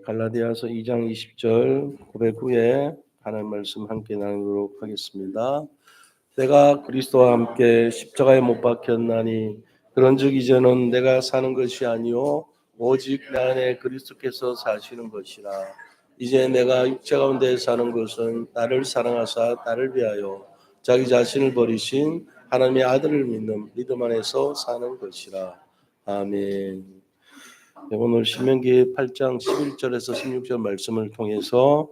갈라디아서 2장 20절 고백 후에 하나님 말씀 함께 나누도록 하겠습니다. 내가 그리스도와 함께 십자가에 못 박혔나니 그런즉 이제는 내가 사는 것이 아니요 오직 내 안에 그리스도께서 사시는 것이라. 이제 내가 육체 가운데 사는 것은 나를 사랑하사 나를 위하여 자기 자신을 버리신 하나님의 아들을 믿는 믿음 안에서 사는 것이라. 아멘. 오늘 신명기 8장 11절에서 16절 말씀을 통해서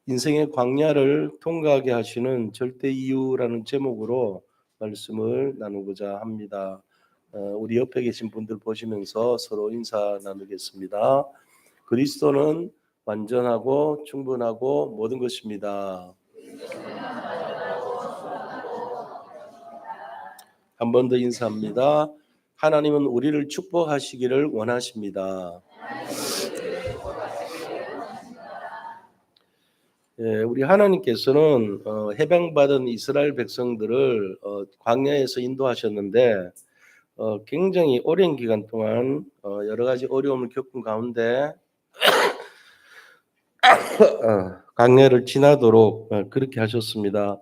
인생의 광야를 통과하게 하시는 절대 이유라는 제목으로 말씀을 나누고자 합니다. 우리 옆에 계신 분들 보시면서 서로 인사 나누겠습니다. 그리스도는 완전하고 충분하고 모든 것입니다. 한 번 더 인사합니다. 하나님은 우리를 축복하시기를 원하십니다. 우리 하나님께서는 해방받은 이스라엘 백성들을 광야에서 인도하셨는데 굉장히 오랜 기간 동안 여러 가지 어려움을 겪은 가운데 광야를 지나도록 그렇게 하셨습니다.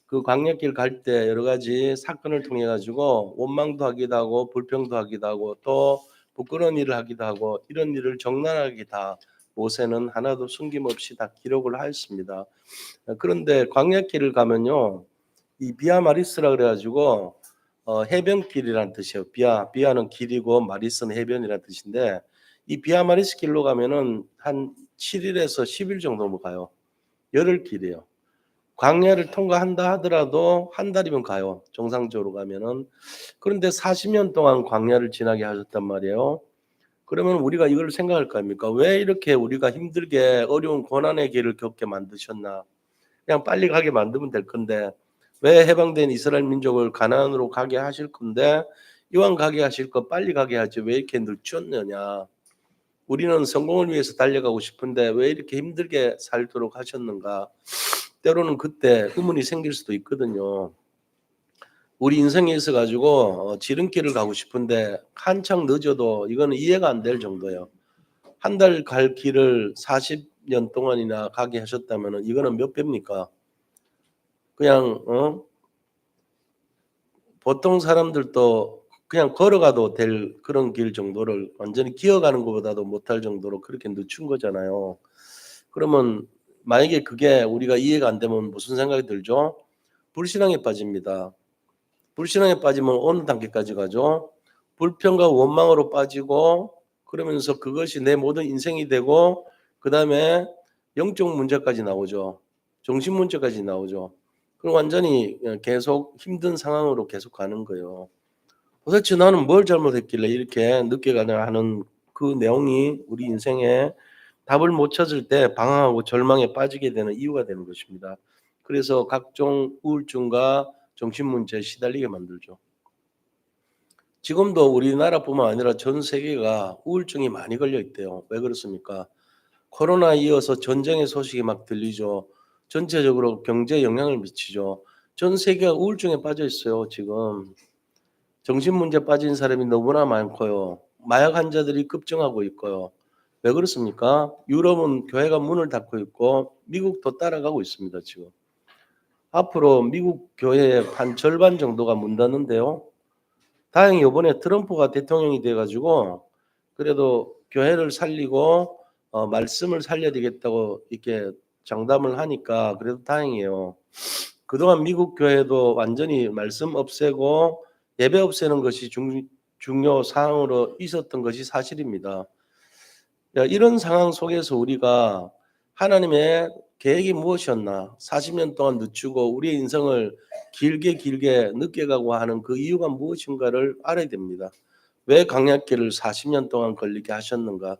그 광야길 갈 때 여러 가지 사건을 통해 가지고 원망도 하기도 하고 불평도 하기도 하고 또 부끄러운 일을 하기도 하고 이런 일을 적나라하게 다 모세는 하나도 숨김없이 다 기록을 하였습니다. 그런데 광야길을 가면요, 이 비아 마리스라 그래가지고 해변길이라는 뜻이에요. 비아는 길이고 마리스는 해변이라는 뜻인데 이 비아 마리스 길로 가면은 한 7일에서 10일 정도 가요. 열흘 길이에요. 광야를 통과한다 하더라도 한 달이면 가요. 정상적으로 가면은. 그런데 40년 동안 광야를 지나게 하셨단 말이에요. 그러면 우리가 이걸 생각할 거 아닙니까? 왜 이렇게 우리가 힘들게 어려운 고난의 길을 겪게 만드셨나? 그냥 빨리 가게 만들면 될 건데 왜 해방된 이스라엘 민족을 가나안으로 가게 하실 건데 이왕 가게 하실 거 빨리 가게 하지 왜 이렇게 늦췄느냐? 우리는 성공을 위해서 달려가고 싶은데 왜 이렇게 힘들게 살도록 하셨는가? 때로는 그때 의문이 생길 수도 있거든요. 우리 인생에 있어 가지고 지름길을 가고 싶은데 한창 늦어도 이거는 이해가 안 될 정도예요. 한 달 갈 길을 40년 동안이나 가게 하셨다면 이거는 몇 배입니까? 그냥 보통 사람들도 그냥 걸어가도 될 그런 길 정도를 완전히 기어가는 것보다도 못할 정도로 그렇게 늦춘 거잖아요. 그러면 만약에 그게 우리가 이해가 안 되면 무슨 생각이 들죠? 불신앙에 빠집니다. 불신앙에 빠지면 어느 단계까지 가죠? 불평과 원망으로 빠지고 그러면서 그것이 내 모든 인생이 되고 그다음에 영적 문제까지 나오죠. 정신 문제까지 나오죠. 그럼 완전히 계속 힘든 상황으로 계속 가는 거예요. 도대체 나는 뭘 잘못했길래 이렇게 늦게 가냐 하는 그 내용이 우리 인생에 답을 못 찾을 때 방황하고 절망에 빠지게 되는 이유가 되는 것입니다. 그래서 각종 우울증과 정신문제에 시달리게 만들죠. 지금도 우리나라뿐만 아니라 전 세계가 우울증이 많이 걸려 있대요. 왜 그렇습니까? 코로나 이어서 전쟁의 소식이 막 들리죠. 전체적으로 경제에 영향을 미치죠. 전 세계가 우울증에 빠져 있어요, 지금. 정신문제 빠진 사람이 너무나 많고요. 마약 환자들이 급증하고 있고요. 왜 그렇습니까? 유럽은 교회가 문을 닫고 있고 미국도 따라가고 있습니다, 지금. 앞으로 미국 교회의 한 절반 정도가 문 닫는데요. 다행히 이번에 트럼프가 대통령이 돼가지고 그래도 교회를 살리고 말씀을 살려야 되겠다고 이렇게 장담을 하니까 그래도 다행이에요. 그동안 미국 교회도 완전히 말씀 없애고 예배 없애는 것이 중요 사항으로 있었던 것이 사실입니다. 이런 상황 속에서 우리가 하나님의 계획이 무엇이었나 40년 동안 늦추고 우리의 인생을 길게 늦게 가고 하는 그 이유가 무엇인가를 알아야 됩니다. 왜 광야길을 40년 동안 걸리게 하셨는가?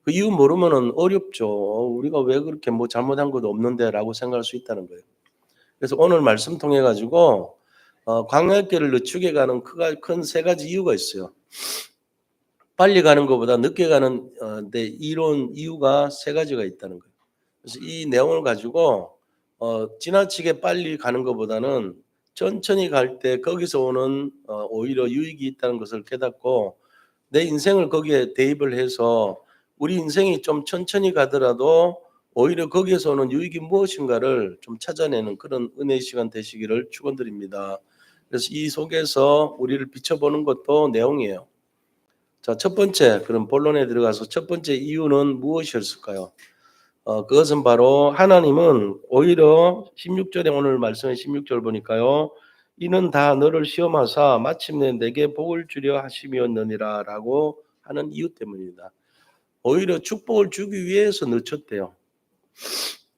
그 이유 모르면 어렵죠. 우리가 왜 그렇게 뭐 잘못한 것도 없는데 라고 생각할 수 있다는 거예요. 그래서 오늘 말씀 통해 가지고 광야길을 늦추게 가는 큰 세 가지 이유가 있어요. 빨리 가는 것보다 늦게 가는 데 이론 이유가 세 가지가 있다는 거예요. 그래서 이 내용을 가지고 지나치게 빨리 가는 것보다는 천천히 갈 때 거기서 오는 오히려 유익이 있다는 것을 깨닫고 내 인생을 거기에 대입을 해서 우리 인생이 좀 천천히 가더라도 오히려 거기에서 오는 유익이 무엇인가를 좀 찾아내는 그런 은혜의 시간 되시기를 축원드립니다. 그래서 이 속에서 우리를 비춰보는 것도 내용이에요. 자, 첫 번째, 그럼 본론에 들어가서 첫 번째 이유는 무엇이었을까요? 그것은 바로 하나님은 오히려 16절에 오늘 말씀의 16절 보니까요. 이는 다 너를 시험하사 마침내 내게 복을 주려 하심이었느니라 라고 하는 이유 때문입니다. 오히려 축복을 주기 위해서 늦췄대요.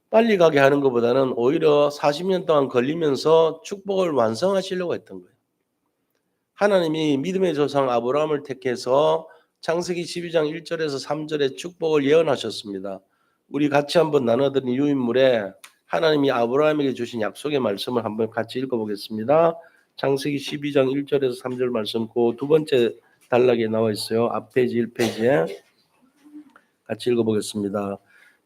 빨리 가게 하는 것보다는 오히려 40년 동안 걸리면서 축복을 완성하시려고 했던 거예요. 하나님이 믿음의 조상 아브라함을 택해서 창세기 12장 1절에서 3절에 축복을 예언하셨습니다. 우리 같이 한번 나눠드린 유인물에 하나님이 아브라함에게 주신 약속의 말씀을 한번 같이 읽어보겠습니다. 창세기 12장 1절에서 3절 말씀 그 두 번째 단락에 나와 있어요. 앞 페이지 1페이지에 같이 읽어보겠습니다.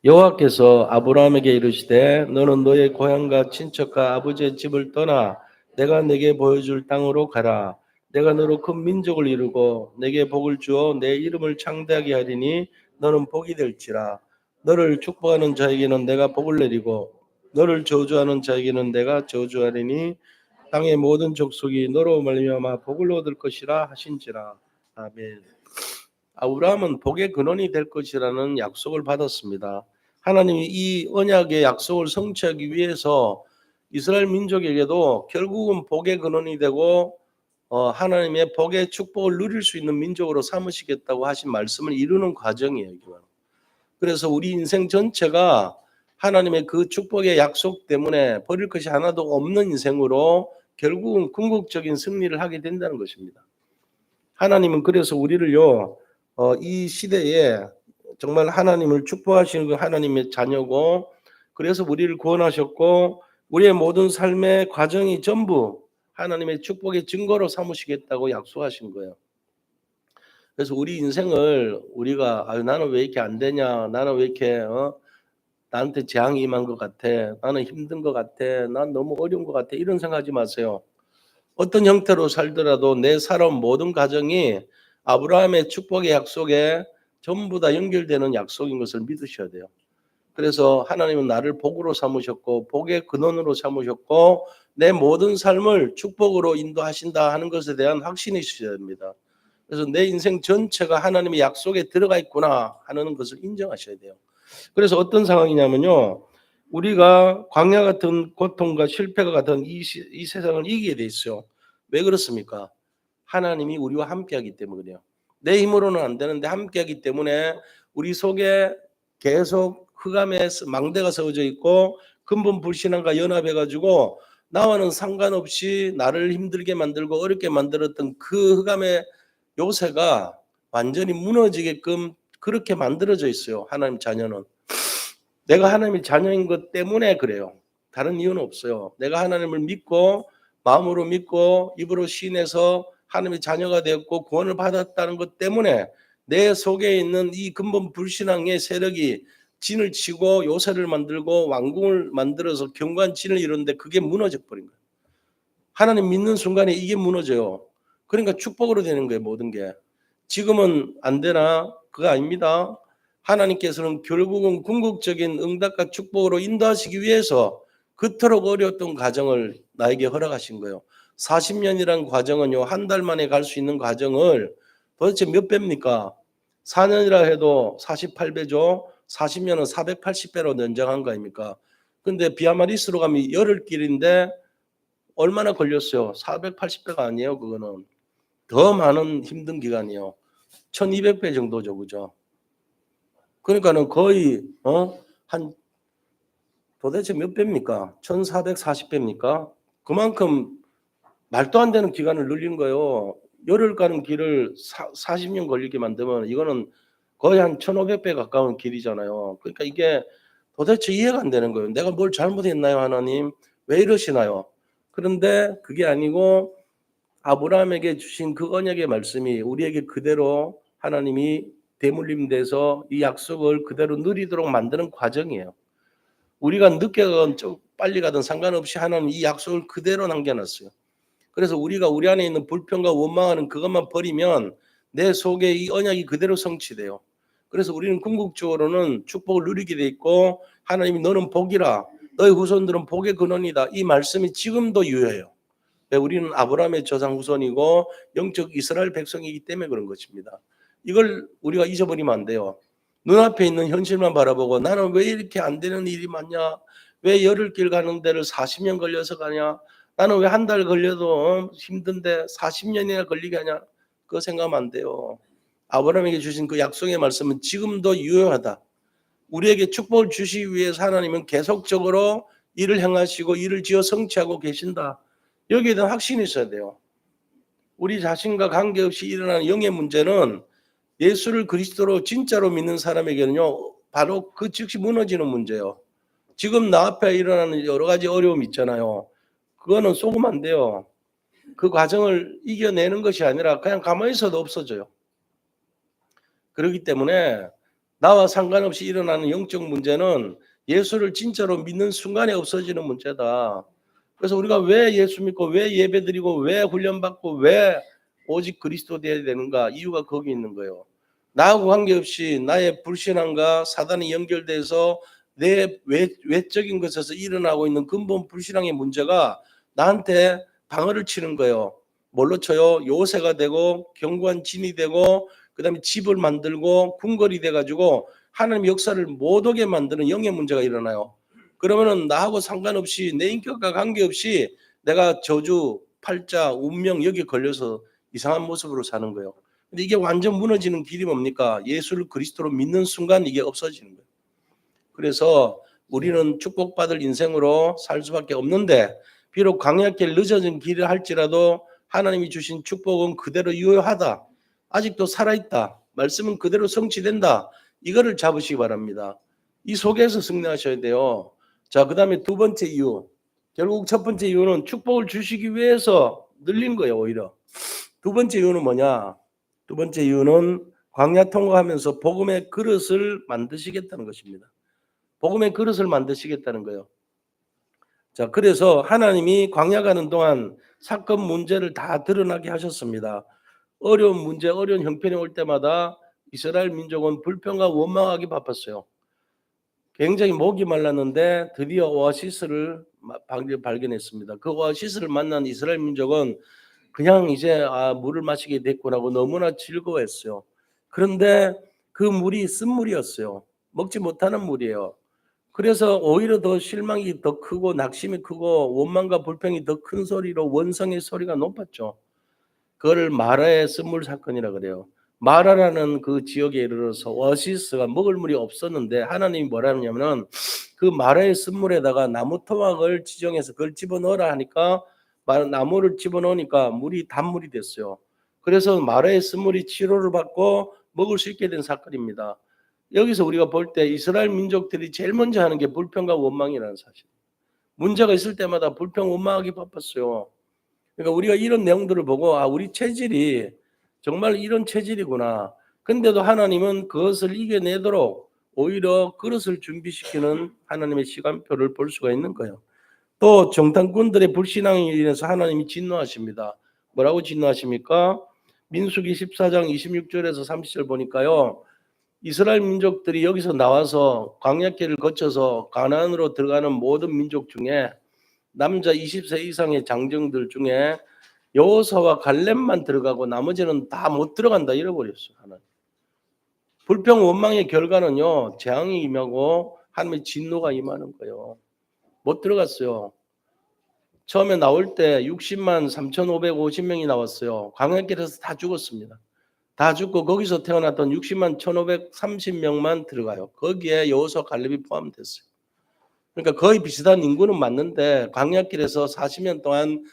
여호와께서 아브라함에게 이르시되 너는 너의 고향과 친척과 아버지의 집을 떠나 내가 네게 보여줄 땅으로 가라. 내가 너로 큰 민족을 이루고 내게 복을 주어 내 이름을 창대하게 하리니 너는 복이 될지라. 너를 축복하는 자에게는 내가 복을 내리고 너를 저주하는 자에게는 내가 저주하리니 땅의 모든 족속이 너로 말미암아 복을 얻을 것이라 하신지라. 아멘. 아브라함은 복의 근원이 될 것이라는 약속을 받았습니다. 하나님이 이 언약의 약속을 성취하기 위해서 이스라엘 민족에게도 결국은 복의 근원이 되고 하나님의 복의 축복을 누릴 수 있는 민족으로 삼으시겠다고 하신 말씀을 이루는 과정이에요. 그래서 우리 인생 전체가 하나님의 그 축복의 약속 때문에 버릴 것이 하나도 없는 인생으로 결국은 궁극적인 승리를 하게 된다는 것입니다. 하나님은 그래서 우리를요, 이 시대에 정말 하나님을 축복하시는 그 하나님의 자녀고, 그래서 우리를 구원하셨고, 우리의 모든 삶의 과정이 전부 하나님의 축복의 증거로 삼으시겠다고 약속하신 거예요. 그래서 우리 인생을 우리가 나는 왜 이렇게 안 되냐, 나는 왜 이렇게 나한테 재앙이 임한 것 같아, 나는 힘든 것 같아, 난 너무 어려운 것 같아, 이런 생각하지 마세요. 어떤 형태로 살더라도 내 살아온 모든 가정이 아브라함의 축복의 약속에 전부 다 연결되는 약속인 것을 믿으셔야 돼요. 그래서 하나님은 나를 복으로 삼으셨고 복의 근원으로 삼으셨고 내 모든 삶을 축복으로 인도하신다 하는 것에 대한 확신이 있어야 됩니다. 그래서 내 인생 전체가 하나님의 약속에 들어가 있구나 하는 것을 인정하셔야 돼요. 그래서 어떤 상황이냐면요. 우리가 광야 같은 고통과 실패가 같은 이 세상을 이기게 돼 있어요. 왜 그렇습니까? 하나님이 우리와 함께하기 때문에 그래요. 내 힘으로는 안 되는데 함께하기 때문에 우리 속에 계속 흑암의 망대가 세워져 있고 근본 불신앙과 연합해가지고 나와는 상관없이 나를 힘들게 만들고 어렵게 만들었던 그 흑암의 요새가 완전히 무너지게끔 그렇게 만들어져 있어요. 하나님 자녀는. 내가 하나님의 자녀인 것 때문에 그래요. 다른 이유는 없어요. 내가 하나님을 믿고 마음으로 믿고 입으로 시인해서 하나님의 자녀가 되었고 구원을 받았다는 것 때문에 내 속에 있는 이 근본 불신앙의 세력이 진을 치고 요새를 만들고 왕궁을 만들어서 견고한 진을 이루는데 그게 무너져 버린 거예요. 하나님 믿는 순간에 이게 무너져요. 그러니까 축복으로 되는 거예요. 모든 게. 지금은 안 되나? 그거 아닙니다. 하나님께서는 결국은 궁극적인 응답과 축복으로 인도하시기 위해서 그토록 어려웠던 과정을 나에게 허락하신 거예요. 40년이란 과정은요. 한 달 만에 갈 수 있는 과정을 도대체 몇 배입니까? 4년이라 해도 48배죠. 40년은 480배로 연장한 거 아닙니까? 근데 비아마리스로 가면 열흘 길인데 얼마나 걸렸어요? 480배가 아니에요. 그거는. 더 많은 힘든 기간이요. 1200배 정도죠. 그죠? 그러니까는 거의 한 도대체 몇 배입니까? 1440배입니까? 그만큼 말도 안 되는 기간을 늘린 거예요. 열흘 가는 길을 40년 걸리게 만들면 이거는 거의 한 1500배 가까운 길이잖아요. 그러니까 이게 도대체 이해가 안 되는 거예요. 내가 뭘 잘못했나요, 하나님? 왜 이러시나요? 그런데 그게 아니고 아브라함에게 주신 그 언약의 말씀이 우리에게 그대로 하나님이 대물림돼서 이 약속을 그대로 누리도록 만드는 과정이에요. 우리가 늦게 가든 좀 빨리 가든 상관없이 하나님 이 약속을 그대로 남겨놨어요. 그래서 우리가 우리 안에 있는 불평과 원망하는 그것만 버리면 내 속에 이 언약이 그대로 성취돼요. 그래서 우리는 궁극적으로는 축복을 누리게 돼 있고 하나님이 너는 복이라 너희 후손들은 복의 근원이다. 이 말씀이 지금도 유효해요. 우리는 아브라함의 조상 후손이고 영적 이스라엘 백성이기 때문에 그런 것입니다. 이걸 우리가 잊어버리면 안 돼요. 눈앞에 있는 현실만 바라보고 나는 왜 이렇게 안 되는 일이 많냐? 왜 열흘 길 가는 데를 40년 걸려서 가냐? 나는 왜 한 달 걸려도 힘든데 40년이나 걸리게 하냐? 그거 생각하면 안 돼요. 아브라함에게 주신 그 약속의 말씀은 지금도 유효하다. 우리에게 축복을 주시기 위해서 하나님은 계속적으로 일을 행하시고 일을 지어 성취하고 계신다. 여기에 대한 확신이 있어야 돼요. 우리 자신과 관계없이 일어나는 영의 문제는 예수를 그리스도로 진짜로 믿는 사람에게는요, 바로 그 즉시 무너지는 문제예요. 지금 나 앞에 일어나는 여러 가지 어려움이 있잖아요. 그거는 속으면 안 돼요. 그 과정을 이겨내는 것이 아니라 그냥 가만히 있어도 없어져요. 그렇기 때문에 나와 상관없이 일어나는 영적 문제는 예수를 진짜로 믿는 순간에 없어지는 문제다. 그래서 우리가 왜 예수 믿고 왜 예배드리고 왜 훈련받고 왜 오직 그리스도 되어야 되는가? 이유가 거기 있는 거예요. 나하고 관계없이 나의 불신앙과 사단이 연결돼서 내 외적인 것에서 일어나고 있는 근본 불신앙의 문제가 나한테 방어를 치는 거예요. 뭘로 쳐요? 요새가 되고 견고한 진이 되고 그다음에 집을 만들고 궁궐이 돼가지고 하나님 역사를 못 오게 만드는 영의 문제가 일어나요. 그러면은 나하고 상관없이 내 인격과 관계없이 내가 저주, 팔자, 운명 여기에 걸려서 이상한 모습으로 사는 거예요. 근데 이게 완전 무너지는 길이 뭡니까? 예수를 그리스도로 믿는 순간 이게 없어지는 거예요. 그래서 우리는 축복받을 인생으로 살 수밖에 없는데 비록 광야길 늦어진 길을 할지라도 하나님이 주신 축복은 그대로 유효하다. 아직도 살아있다. 말씀은 그대로 성취된다. 이거를 잡으시기 바랍니다. 이 속에서 승리하셔야 돼요. 자, 그 다음에 두 번째 이유. 결국 첫 번째 이유는 축복을 주시기 위해서 늘린 거예요, 오히려. 두 번째 이유는 뭐냐? 두 번째 이유는 광야 통과하면서 복음의 그릇을 만드시겠다는 것입니다. 복음의 그릇을 만드시겠다는 거예요. 자, 그래서 하나님이 광야 가는 동안 사건 문제를 다 드러나게 하셨습니다. 어려운 문제, 어려운 형편이 올 때마다 이스라엘 민족은 불평과 원망하기 바빴어요. 굉장히 목이 말랐는데 드디어 오아시스를 발견했습니다. 그 오아시스를 만난 이스라엘 민족은 그냥 이제 물을 마시게 됐구나고 너무나 즐거워했어요. 그런데 그 물이 쓴물이었어요. 먹지 못하는 물이에요. 그래서 오히려 더 실망이 더 크고 낙심이 크고 원망과 불평이 더 큰 소리로 원성의 소리가 높았죠. 그걸 마라의 쓴물 사건이라 그래요. 마라라는 그 지역에 이르러서 오아시스가 먹을 물이 없었는데 하나님이 뭐라 하냐면은 그 마라의 쓴물에다가 나무 토막을 지정해서 그걸 집어넣으라 하니까 나무를 집어넣으니까 물이 단물이 됐어요. 그래서 마라의 쓴물이 치료를 받고 먹을 수 있게 된 사건입니다. 여기서 우리가 볼 때 이스라엘 민족들이 제일 먼저 하는 게 불평과 원망이라는 사실. 문제가 있을 때마다 불평, 원망하기 바빴어요. 그러니까 우리가 이런 내용들을 보고 우리 체질이 정말 이런 체질이구나. 근데도 하나님은 그것을 이겨내도록 오히려 그릇을 준비시키는 하나님의 시간표를 볼 수가 있는 거예요. 또 정탐꾼들의 불신앙에 인해서 하나님이 진노하십니다. 뭐라고 진노하십니까? 민수기 14장 26절에서 30절 보니까요. 이스라엘 민족들이 여기서 나와서 광야길을 거쳐서 가나안으로 들어가는 모든 민족 중에 남자 20세 이상의 장정들 중에 여호수아와 갈렙만 들어가고 나머지는 다 못 들어간다 잃어버렸어요. 하나님. 불평 원망의 결과는요. 재앙이 임하고 하나님의 진노가 임하는 거예요. 못 들어갔어요. 처음에 나올 때 60만 3,550명이 나왔어요. 광야길에서 다 죽었습니다. 다 죽고 거기서 태어났던 60만 1,530명만 들어가요. 거기에 여호수아 갈렙이 포함됐어요. 그러니까 거의 비슷한 인구는 맞는데 광야길에서 40년 동안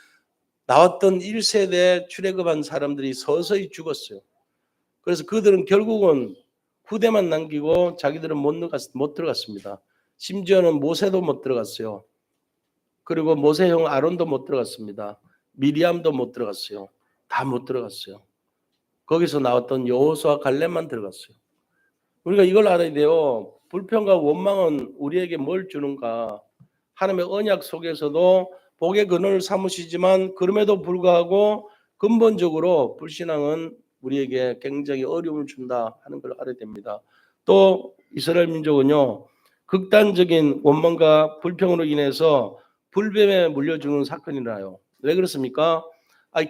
나왔던 1세대 출애굽한 사람들이 서서히 죽었어요. 그래서 그들은 결국은 후대만 남기고 자기들은 못 들어갔습니다. 심지어는 모세도 못 들어갔어요. 그리고 모세 형 아론도 못 들어갔습니다. 미리암도 못 들어갔어요. 다 못 들어갔어요. 거기서 나왔던 여호수아 갈렙만 들어갔어요. 우리가 이걸 알아야 돼요. 불평과 원망은 우리에게 뭘 주는가? 하나님의 언약 속에서도 복의 근원을 삼으시지만 그럼에도 불구하고 근본적으로 불신앙은 우리에게 굉장히 어려움을 준다 하는 걸 알아야 됩니다. 또 이스라엘 민족은요, 극단적인 원망과 불평으로 인해서 불뱀에 물려 죽는 사건이 나요. 왜 그렇습니까?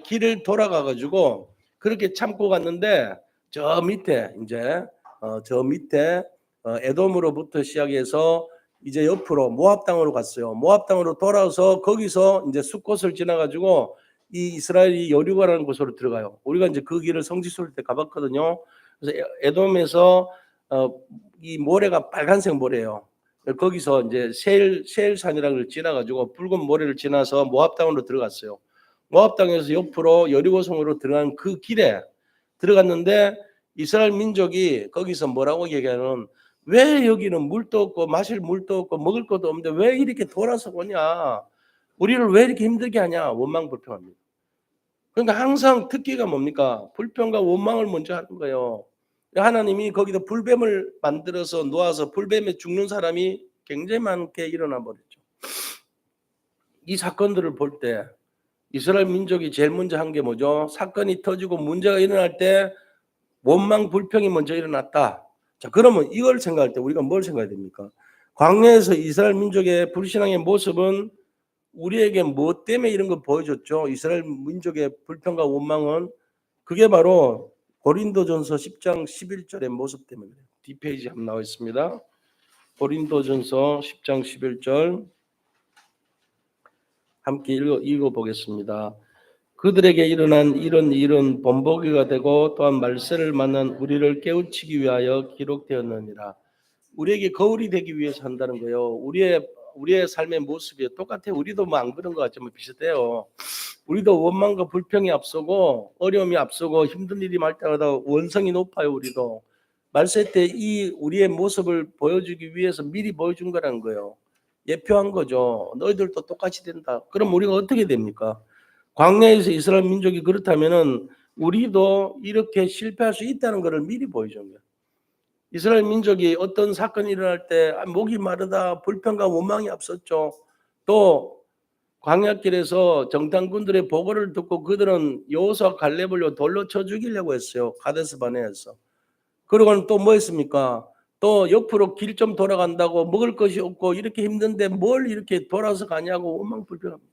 길을 돌아가 가지고 그렇게 참고 갔는데 저 밑에 이제 저 밑에 에돔으로부터 시작해서 이제 옆으로 모압 땅으로 갔어요. 모압 땅으로 돌아서 거기서 이제 숫곳을 지나 가지고 이 이스라엘이 여리고라는 곳으로 들어가요. 우리가 이제 그 길을 성지순례 때 가봤거든요. 그래서 에돔에서 이 모래가 빨간색 모래예요. 거기서 이제 세일산이라는 걸 지나가지고 붉은 모래를 지나서 모압 땅으로 들어갔어요. 모압 땅에서 옆으로 여리고성으로 들어간 그 길에 들어갔는데 이스라엘 민족이 거기서 뭐라고 얘기하는, 왜 여기는 물도 없고 마실 물도 없고 먹을 것도 없는데 왜 이렇게 돌아서 오냐, 우리를 왜 이렇게 힘들게 하냐, 원망불평합니다. 그러니까 항상 특기가 뭡니까? 불평과 원망을 먼저 하는 거예요. 하나님이 거기다 불뱀을 만들어서 놓아서 불뱀에 죽는 사람이 굉장히 많게 일어나 버렸죠. 이 사건들을 볼 때 이스라엘 민족이 제일 먼저 한 게 뭐죠? 사건이 터지고 문제가 일어날 때 원망 불평이 먼저 일어났다. 자, 그러면 이걸 생각할 때 우리가 뭘 생각해야 됩니까? 광야에서 이스라엘 민족의 불신앙의 모습은 우리에게 무엇 때문에 이런 걸 보여줬죠? 이스라엘 민족의 불평과 원망은 그게 바로 고린도전서 10장 11절의 모습 때문에. 뒷페이지 한번 나와 있습니다. 고린도전서 10장 11절 함께 읽어보겠습니다. 그들에게 일어난 이런 일은 본보기가 되고 또한 말세를 만난 우리를 깨우치기 위하여 기록되었느니라. 우리에게 거울이 되기 위해서 한다는 거예요. 우리의 삶의 모습이 똑같아요. 우리도 뭐 안 그런 것 같지만 비슷해요. 우리도 원망과 불평이 앞서고 어려움이 앞서고 힘든 일이 말 때마다 원성이 높아요. 우리도 말세 때 이 우리의 모습을 보여주기 위해서 미리 보여준 거라는 거예요. 예표한 거죠. 너희들도 똑같이 된다. 그럼 우리가 어떻게 됩니까? 광야에서 이스라엘 민족이 그렇다면은 우리도 이렇게 실패할 수 있다는 것을 미리 보여준 거예요. 이스라엘 민족이 어떤 사건이 일어날 때 목이 마르다 불평과 원망이 앞섰죠. 또 광야길에서 정탐꾼들의 보고를 듣고 그들은 여호수아 갈렙을 돌로 쳐 죽이려고 했어요. 가데스 바네아에서. 그러고는 또 뭐 했습니까? 또 옆으로 길 좀 돌아간다고 먹을 것이 없고 이렇게 힘든데 뭘 이렇게 돌아서 가냐고 원망불평합니다.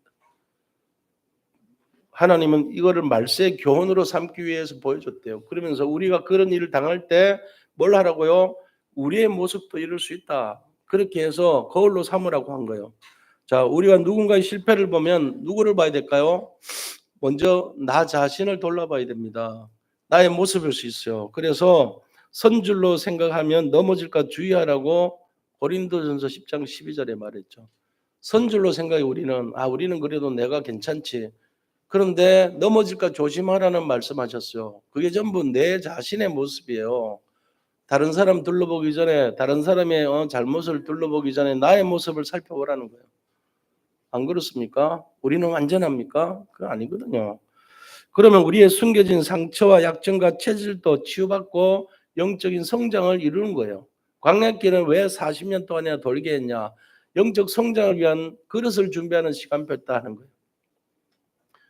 하나님은 이거를 말세의 교훈으로 삼기 위해서 보여줬대요. 그러면서 우리가 그런 일을 당할 때 뭘 하라고요? 우리의 모습도 이룰 수 있다. 그렇게 해서 거울로 삼으라고 한 거예요. 자, 우리가 누군가의 실패를 보면 누구를 봐야 될까요? 먼저 나 자신을 돌아봐야 됩니다. 나의 모습일 수 있어요. 그래서 선줄로 생각하면 넘어질까 주의하라고 고린도전서 10장 12절에 말했죠. 선줄로 생각해 우리는 그래도 내가 괜찮지. 그런데 넘어질까 조심하라는 말씀하셨어요. 그게 전부 내 자신의 모습이에요. 다른 사람 둘러보기 전에, 다른 사람의 잘못을 둘러보기 전에 나의 모습을 살펴보라는 거예요. 안 그렇습니까? 우리는 완전합니까? 그거 아니거든요. 그러면 우리의 숨겨진 상처와 약점과 체질도 치유받고 영적인 성장을 이루는 거예요. 광야길은 왜 40년 동안이나 돌게 했냐? 영적 성장을 위한 그릇을 준비하는 시간표였다 하는 거예요.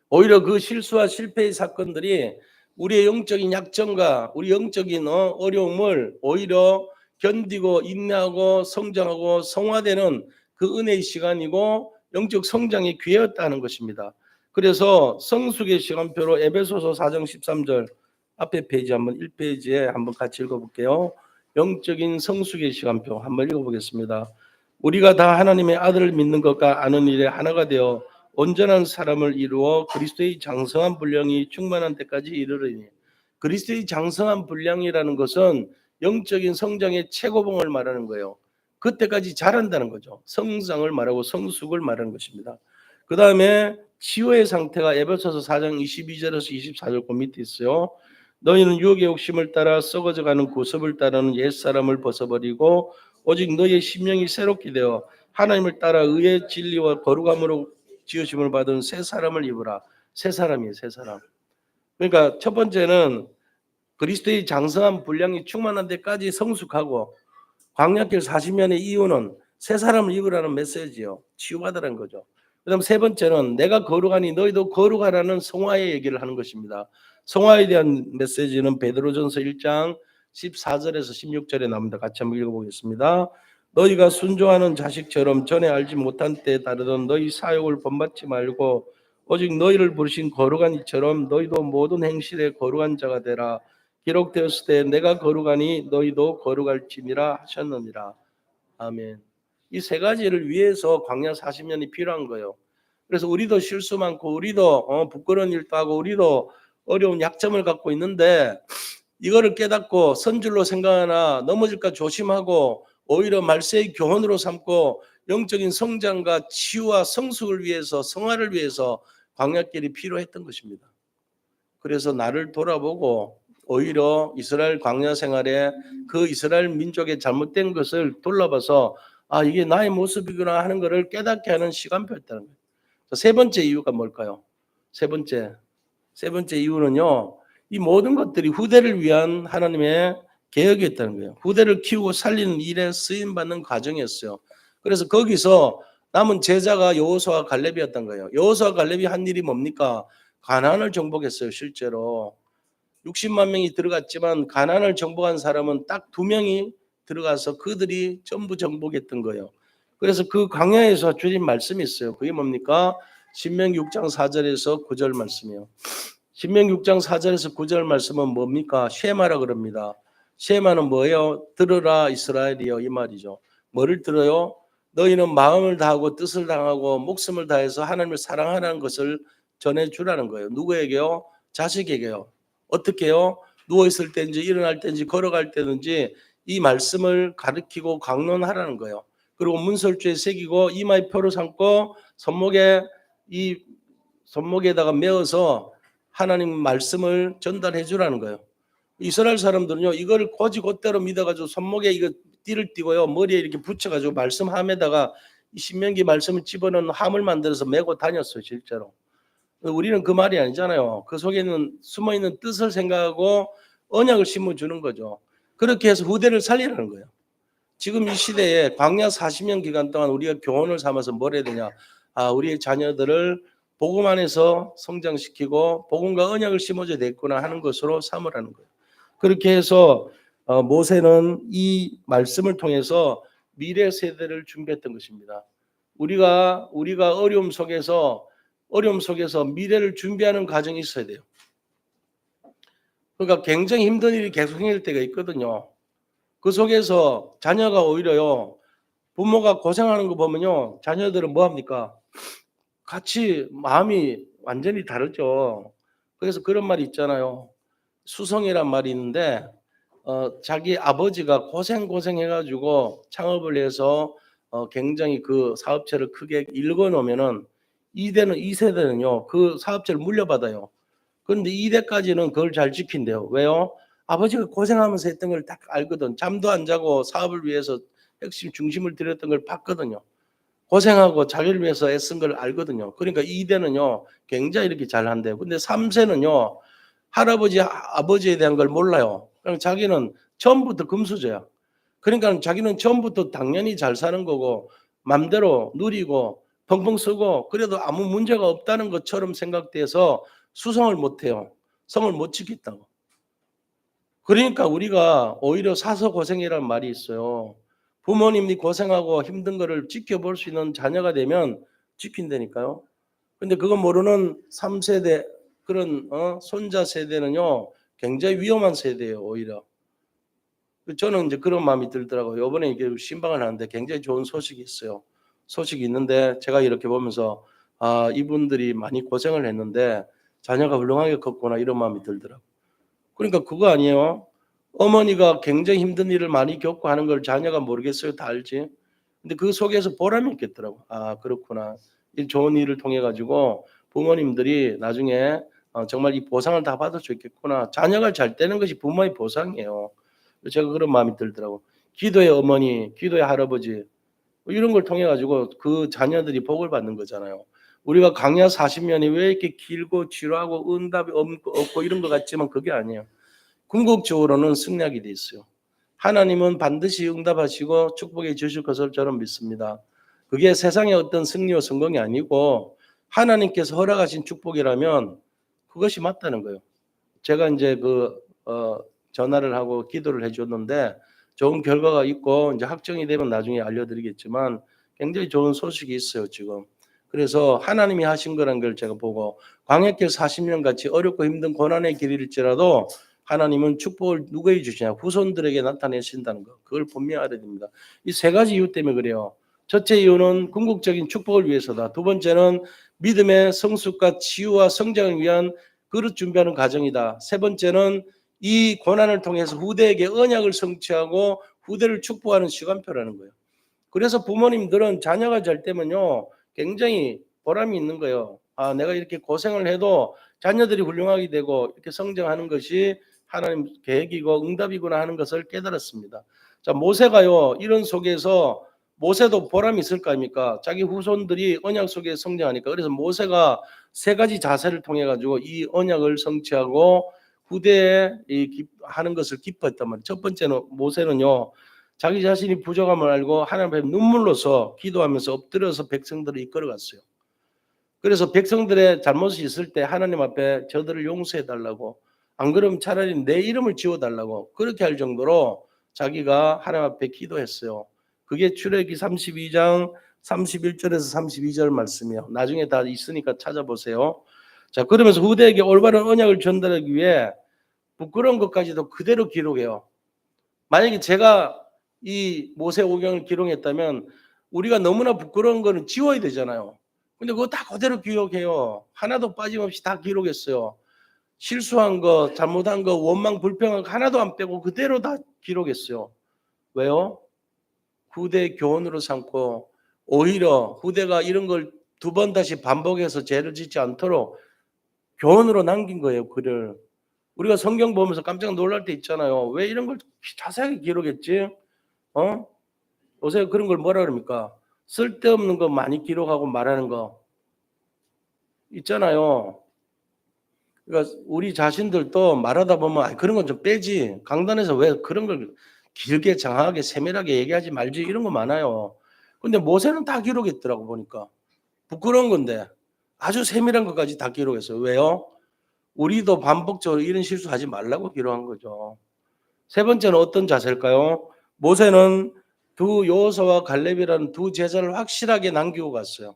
오히려 그 실수와 실패의 사건들이 우리의 영적인 약점과 우리 영적인 어려움을 오히려 견디고 인내하고 성장하고 성화되는 그 은혜의 시간이고 영적 성장의 기회였다는 것입니다. 그래서 성숙의 시간표로 에베소서 4장 13절 앞에 페이지 한번 1페이지에 한번 같이 읽어볼게요. 영적인 성숙의 시간표 한번 읽어보겠습니다. 우리가 다 하나님의 아들을 믿는 것과 아는 일에 하나가 되어 온전한 사람을 이루어 그리스도의 장성한 분량이 충만한 때까지 이르르니. 그리스도의 장성한 분량이라는 것은 영적인 성장의 최고봉을 말하는 거예요. 그때까지 자란다는 거죠. 성장을 말하고 성숙을 말하는 것입니다. 그 다음에 치유의 상태가 에베소서 4장 22절에서 24절 그 밑에 있어요. 너희는 유혹의 욕심을 따라 썩어져가는 구습을 따르는 옛사람을 벗어버리고 오직 너희의 심령이 새롭게 되어 하나님을 따라 의의 진리와 거룩함으로 지으심을 받은 새 사람을 입으라. 새 사람이에요. 새 사람. 그러니까 첫 번째는 그리스도의 장성한 분량이 충만한 데까지 성숙하고 광야길 40년의 이유는 새 사람을 입으라는 메시지요. 치유받으라는 거죠. 그다음 세 번째는 내가 거룩하니 너희도 거룩하라는 성화의 얘기를 하는 것입니다. 성화에 대한 메시지는 베드로전서 1장 14절에서 16절에 나옵니다. 같이 한번 읽어보겠습니다. 너희가 순종하는 자식처럼 전에 알지 못한 때에 따르던 너희 사욕을 본받지 말고 오직 너희를 부르신 거룩한 이처럼 너희도 모든 행실에 거룩한 자가 되라. 기록되었을 때 내가 거룩하니 너희도 거룩할지니라 하셨느니라. 아멘. 이 세 가지를 위해서 광야 40년이 필요한 거예요. 그래서 우리도 실수 많고 우리도 부끄러운 일도 하고 우리도 어려운 약점을 갖고 있는데 이거를 깨닫고 선줄로 생각하나 넘어질까 조심하고 오히려 말세의 교훈으로 삼고 영적인 성장과 치유와 성숙을 위해서 성화를 위해서 광야길이 필요했던 것입니다. 그래서 나를 돌아보고 오히려 이스라엘 광야 생활에 그 이스라엘 민족의 잘못된 것을 돌아봐서 아 이게 나의 모습이구나 하는 것을 깨닫게 하는 시간표였다는 거예요. 세 번째 이유가 뭘까요? 세 번째 이유는요. 이 모든 것들이 후대를 위한 하나님의 계획이었다는 거예요. 후대를 키우고 살리는 일에 쓰임받는 과정이었어요. 그래서 거기서 남은 제자가 여호수아와 갈렙이었던 거예요. 여호수아와 갈렙이 한 일이 뭡니까? 가나안을 정복했어요. 실제로 60만 명이 들어갔지만 가나안을 정복한 사람은 딱 2명이 들어가서 그들이 전부 정복했던 거예요. 그래서 그 광야에서 주신 말씀이 있어요. 그게 뭡니까? 신명기 6장 4절에서 9절 말씀이에요. 신명기 6장 4절에서 9절 말씀은 뭡니까? 쉐마라 그럽니다. 쉐마는 뭐예요? 들으라 이스라엘이요 이 말이죠. 뭐를 들어요? 너희는 마음을 다하고 뜻을 다하고 목숨을 다해서 하나님을 사랑하라는 것을 전해주라는 거예요. 누구에게요? 자식에게요. 어떻게요? 누워있을 때인지 일어날 때인지 걸어갈 때든지 이 말씀을 가르치고 강론하라는 거예요. 그리고 문설주에 새기고 이마에 표를 삼고 손목에다가 메어서 하나님 말씀을 전달해 주라는 거예요. 이스라엘 사람들은요 이거를 곧대로 믿어가지고 손목에 이거 띠를 띠고요 머리에 이렇게 붙여가지고 말씀함에다가 이 신명기 말씀을 집어넣는 함을 만들어서 메고 다녔어요 실제로. 우리는 그 말이 아니잖아요. 그 속에는 숨어있는 뜻을 생각하고 언약을 심어주는 거죠. 그렇게 해서 후대를 살리라는 거예요. 지금 이 시대에 광야 40년 기간 동안 우리가 교훈을 삼아서 뭘 해야 되냐. 아, 우리의 자녀들을 복음 안에서 성장시키고 복음과 언약을 심어줘야 되겠구나 하는 것으로 삼으라는 거예요. 그렇게 해서 모세는 이 말씀을 통해서 미래 세대를 준비했던 것입니다. 우리가 어려움 속에서 미래를 준비하는 과정이 있어야 돼요. 그러니까 굉장히 힘든 일이 계속 생길 때가 있거든요. 그 속에서 자녀가 오히려요, 부모가 고생하는 거 보면요, 자녀들은 뭐 합니까? 같이 마음이 완전히 다르죠. 그래서 그런 말이 있잖아요. 수성이란 말이 있는데, 자기 아버지가 고생해가지고 창업을 해서 굉장히 그 사업체를 크게 일궈 놓으면은 2세대는요, 그 사업체를 물려받아요. 그런데 2대까지는 그걸 잘 지킨대요. 왜요? 아버지가 고생하면서 했던 걸 딱 알거든. 잠도 안 자고 사업을 위해서 핵심 중심을 들였던 걸 봤거든요. 고생하고 자기를 위해서 애쓴 걸 알거든요. 그러니까 2대는요 굉장히 이렇게 잘한대요. 근데 3세는요 할아버지 아버지에 대한 걸 몰라요. 그냥 자기는 처음부터 금수저야. 그러니까 자기는 처음부터 당연히 잘 사는 거고 맘대로 누리고 펑펑 쓰고 그래도 아무 문제가 없다는 것처럼 생각돼서 수성을 못해요. 성을 못 지켰다고. 그러니까 우리가 오히려 사서 고생이라는 말이 있어요. 부모님이 고생하고 힘든 거를 지켜볼 수 있는 자녀가 되면 지킨다니까요. 근데 그거 모르는 3세대 그런 손자 세대는요 굉장히 위험한 세대예요 오히려. 저는 이제 그런 마음이 들더라고요. 이번에 이게 신방을 하는데 굉장히 좋은 소식이 있어요. 소식이 있는데 제가 이렇게 보면서 아 이분들이 많이 고생을 했는데 자녀가 훌륭하게 컸구나 이런 마음이 들더라고요. 그러니까 그거 아니에요. 어머니가 굉장히 힘든 일을 많이 겪고 하는 걸 자녀가 모르겠어요. 다 알지. 근데 그 속에서 보람이 있겠더라고. 아 그렇구나. 이 좋은 일을 통해 가지고 부모님들이 나중에 정말 이 보상을 다 받을 수 있겠구나. 자녀가 잘 되는 것이 부모의 보상이에요. 제가 그런 마음이 들더라고. 기도의 어머니, 기도의 할아버지 이런 걸 통해 가지고 그 자녀들이 복을 받는 거잖아요. 우리가 강야 40년이 왜 이렇게 길고 지루하고 응답이 없고 이런 것 같지만 그게 아니에요. 궁극적으로는 승리하게 돼 있어요. 하나님은 반드시 응답하시고 축복해 주실 것을 저는 믿습니다. 그게 세상의 어떤 승리와 성공이 아니고 하나님께서 허락하신 축복이라면 그것이 맞다는 거예요. 제가 이제 전화를 하고 기도를 해줬는데 좋은 결과가 있고 이제 확정이 되면 나중에 알려드리겠지만 굉장히 좋은 소식이 있어요 지금. 그래서 하나님이 하신 거란 걸 제가 보고 광야길 40년 같이 어렵고 힘든 고난의 길일지라도 하나님은 축복을 누구에게 주시냐 후손들에게 나타내신다는 거 그걸 분명히 알아야 됩니다. 이 세 가지 이유 때문에 그래요. 첫째 이유는 궁극적인 축복을 위해서다. 두 번째는 믿음의 성숙과 치유와 성장을 위한 그릇 준비하는 과정이다. 세 번째는 이 고난을 통해서 후대에게 언약을 성취하고 후대를 축복하는 시간표라는 거예요. 그래서 부모님들은 자녀가 잘 되면요 굉장히 보람이 있는 거예요. 아, 내가 이렇게 고생을 해도 자녀들이 훌륭하게 되고 이렇게 성장하는 것이 하나님 계획이고 응답이구나 하는 것을 깨달았습니다. 자, 모세가요 이런 속에서 모세도 보람이 있을 거 아닙니까? 자기 후손들이 언약 속에 성장하니까. 그래서 모세가 세 가지 자세를 통해 가지고 이 언약을 성취하고 후대에 하는 것을 기뻐했단 말이에요. 첫 번째는 모세는요 자기 자신이 부족함을 알고 하나님 앞에 눈물로서 기도하면서 엎드려서 백성들을 이끌어갔어요. 그래서 백성들의 잘못이 있을 때 하나님 앞에 저들을 용서해 달라고, 안 그러면 차라리 내 이름을 지워 달라고 그렇게 할 정도로 자기가 하나님 앞에 기도했어요. 그게 출애굽기 32장 31절에서 32절 말씀이에요. 나중에 다 있으니까 찾아보세요. 자, 그러면서 후대에게 올바른 언약을 전달하기 위해 부끄러운 것까지도 그대로 기록해요. 만약에 제가 이 모세오경을 기록했다면 우리가 너무나 부끄러운 거는 지워야 되잖아요. 근데 그거 다 그대로 기록해요. 하나도 빠짐없이 다 기록했어요. 실수한 거, 잘못한 거, 원망, 불평한 거 하나도 안 빼고 그대로 다 기록했어요. 왜요? 후대의 교훈으로 삼고 오히려 후대가 이런 걸 두 번 다시 반복해서 죄를 짓지 않도록 교훈으로 남긴 거예요. 글을. 우리가 성경 보면서 깜짝 놀랄 때 있잖아요. 왜 이런 걸 자세하게 기록했지? 요새 그런 걸 뭐라 그럽니까? 쓸데없는 거 많이 기록하고 말하는 거 있잖아요. 그러니까 우리 자신들도 말하다 보면 그런 건 좀 빼지. 강단에서 왜 그런 걸 길게 장하게 세밀하게 얘기하지 말지 이런 거 많아요. 근데 모세는 다 기록했더라고 보니까. 부끄러운 건데 아주 세밀한 것까지 다 기록했어요. 왜요? 우리도 반복적으로 이런 실수하지 말라고 기록한 거죠. 세 번째는 어떤 자세일까요? 모세는 두 여호수아와 갈렙이라는 두 제자를 확실하게 남기고 갔어요.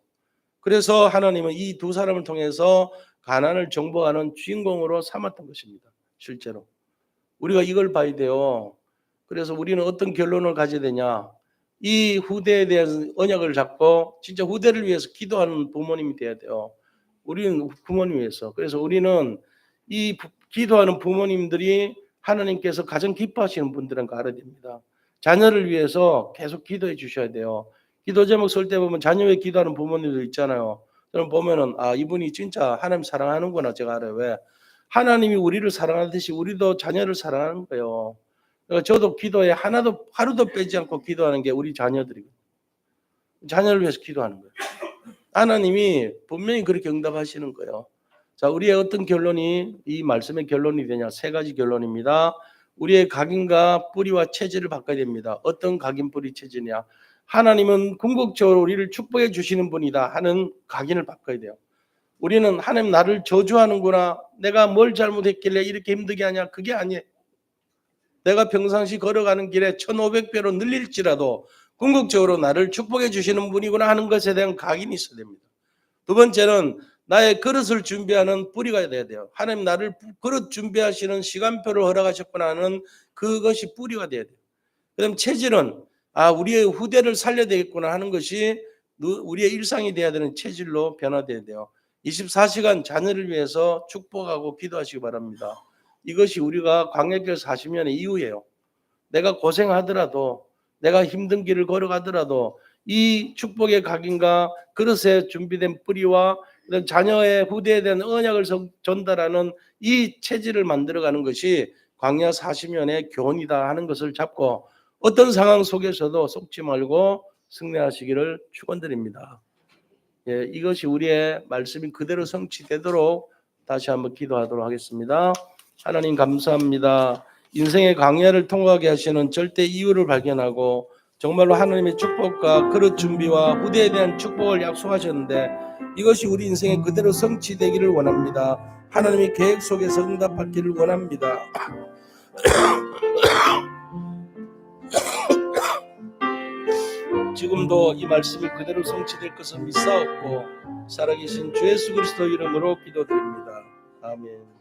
그래서 하나님은 이 두 사람을 통해서 가나안을 정복하는 주인공으로 삼았던 것입니다. 실제로. 우리가 이걸 봐야 돼요. 그래서 우리는 어떤 결론을 가져야 되냐? 이 후대에 대한 언약을 잡고 진짜 후대를 위해서 기도하는 부모님이 돼야 돼요. 우리는 부모님 위해서. 그래서 우리는 이 기도하는 부모님들이 하나님께서 가장 기뻐하시는 분들은 알아야 됩니다. 자녀를 위해서 계속 기도해 주셔야 돼요. 기도 제목 쓸 때 보면 자녀 위해 기도하는 부모님들 있잖아요. 그럼 보면은 이분이 진짜 하나님 사랑하는구나 제가 알아요. 왜? 하나님이 우리를 사랑하듯이 우리도 자녀를 사랑하는 거예요. 그러니까 저도 기도에 하루도 빼지 않고 기도하는 게 우리 자녀들이거든요. 자녀를 위해서 기도하는 거예요. 하나님이 분명히 그렇게 응답하시는 거예요. 자, 우리의 어떤 결론이 이 말씀의 결론이 되냐? 세 가지 결론입니다. 우리의 각인과 뿌리와 체질을 바꿔야 됩니다. 어떤 각인, 뿌리, 체질이냐? 하나님은 궁극적으로 우리를 축복해 주시는 분이다 하는 각인을 바꿔야 돼요. 우리는 하나님 나를 저주하는구나. 내가 뭘 잘못했길래 이렇게 힘들게 하냐? 그게 아니에요. 내가 평상시 걸어가는 길에 1500배로 늘릴지라도 궁극적으로 나를 축복해 주시는 분이구나 하는 것에 대한 각인이 있어야 됩니다. 두 번째는 나의 그릇을 준비하는 뿌리가 돼야 돼요. 하나님 나를 그릇 준비하시는 시간표를 허락하셨구나 하는 그것이 뿌리가 돼야 돼요. 그다음 체질은 우리의 후대를 살려야 되겠구나 하는 것이 우리의 일상이 돼야 되는 체질로 변화돼야 돼요. 24시간 자녀를 위해서 축복하고 기도하시기 바랍니다. 이것이 우리가 광야길 40년의 이유예요. 내가 고생하더라도 내가 힘든 길을 걸어가더라도 이 축복의 각인과 그릇에 준비된 뿌리와 자녀의 후대에 대한 언약을 전달하는 이 체질을 만들어가는 것이 광야 40년의 교훈이다 하는 것을 잡고 어떤 상황 속에서도 속지 말고 승리하시기를 축원드립니다. 예, 이것이 우리의 말씀이 그대로 성취되도록 다시 한번 기도하도록 하겠습니다. 하나님 감사합니다. 인생의 광야를 통과하게 하시는 절대 이유를 발견하고 정말로 하나님의 축복과 그릇 준비와 후대에 대한 축복을 약속하셨는데 이것이 우리 인생에 그대로 성취되기를 원합니다. 하나님의 계획 속에서 응답받기를 원합니다. 지금도 이 말씀이 그대로 성취될 것을 믿사옵고 살아계신 주 예수 그리스도 이름으로 기도드립니다. 아멘.